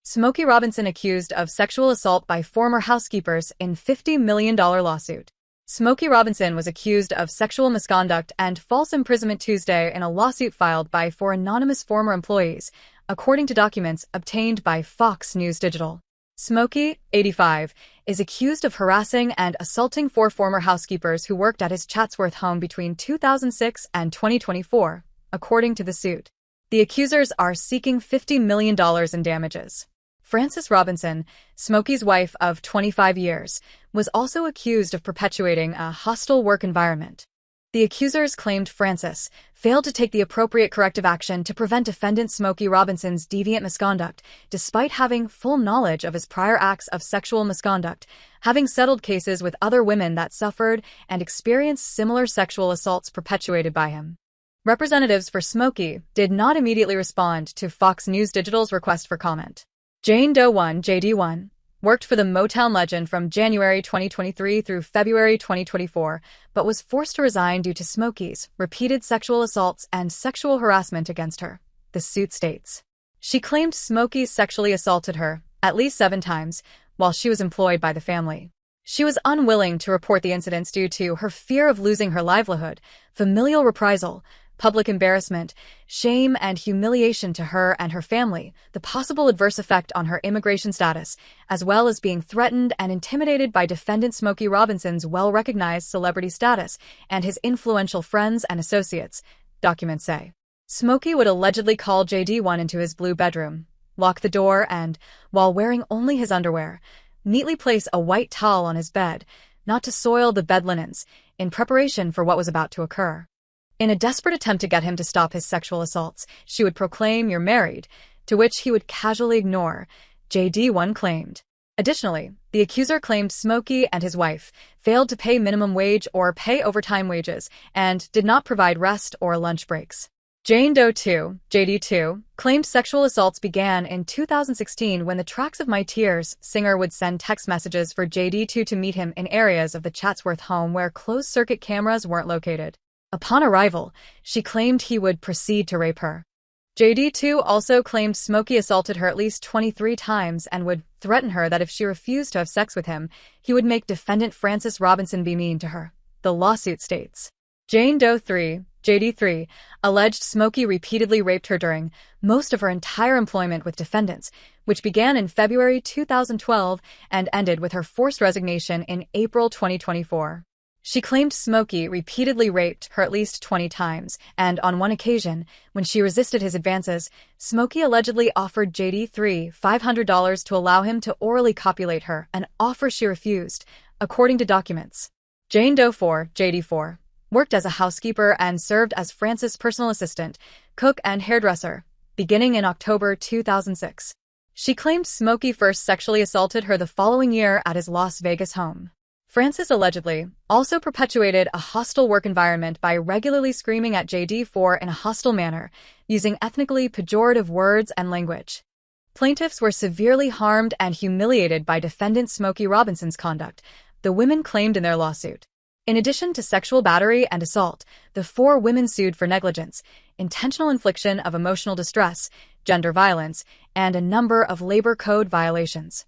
Smokey Robinson accused of sexual assault by former housekeepers in $50 million lawsuit. Smokey Robinson was accused of sexual misconduct and false imprisonment Tuesday in a lawsuit filed by four anonymous former employees, according to documents obtained by Fox News Digital. Smokey, 85, is accused of harassing and assaulting four former housekeepers who worked at his Chatsworth home between 2006 and 2024, according to the suit. The accusers are seeking $50 million in damages. Frances Robinson, Smokey's wife of 25 years, was also accused of perpetuating a hostile work environment. The accusers claimed Frances failed to take the appropriate corrective action to prevent defendant Smokey Robinson's deviant misconduct, despite having full knowledge of his prior acts of sexual misconduct, having settled cases with other women that suffered and experienced similar sexual assaults perpetuated by him. Representatives for Smokey did not immediately respond to Fox News Digital's request for comment. Jane Doe 1, JD1, worked for the Motown legend from January 2023 through February 2024, but was forced to resign due to Smokey's repeated sexual assaults and sexual harassment against her, the suit states. She claimed Smokey sexually assaulted her at least 7 times while she was employed by the family. She was unwilling to report the incidents due to her fear of losing her livelihood, familial reprisal, public embarrassment, shame, and humiliation to her and her family, the possible adverse effect on her immigration status, as well as being threatened and intimidated by defendant Smokey Robinson's well-recognized celebrity status and his influential friends and associates, documents say. Smokey would allegedly call JD1 into his blue bedroom, lock the door, and, while wearing only his underwear, neatly place a white towel on his bed, not to soil the bed linens, in preparation for what was about to occur. In a desperate attempt to get him to stop his sexual assaults, she would proclaim, "You're married," to which he would casually ignore, JD1 claimed. Additionally, the accuser claimed Smokey and his wife failed to pay minimum wage or pay overtime wages and did not provide rest or lunch breaks. Jane Doe 2, JD2, claimed sexual assaults began in 2016 when the Tracks of My Tears singer would send text messages for JD2 to meet him in areas of the Chatsworth home where closed-circuit cameras weren't located. Upon arrival, she claimed he would proceed to rape her. JD2 also claimed Smokey assaulted her at least 23 times and would threaten her that if she refused to have sex with him, he would make defendant Frances Robinson be mean to her, the lawsuit states. Jane Doe 3, JD3, alleged Smokey repeatedly raped her during most of her entire employment with defendants, which began in February 2012 and ended with her forced resignation in April 2024. She claimed Smokey repeatedly raped her at least 20 times, and on one occasion, when she resisted his advances, Smokey allegedly offered JD3 $500 to allow him to orally copulate her, an offer she refused, according to documents. Jane Doe 4, JD4, worked as a housekeeper and served as Frances' personal assistant, cook, and hairdresser, beginning in October 2006. She claimed Smokey first sexually assaulted her the following year at his Las Vegas home. Frances allegedly also perpetuated a hostile work environment by regularly screaming at JD4 in a hostile manner, using ethnically pejorative words and language. Plaintiffs were severely harmed and humiliated by defendant Smokey Robinson's conduct, the women claimed in their lawsuit. In addition to sexual battery and assault, the 4 women sued for negligence, intentional infliction of emotional distress, gender violence, and a number of labor code violations.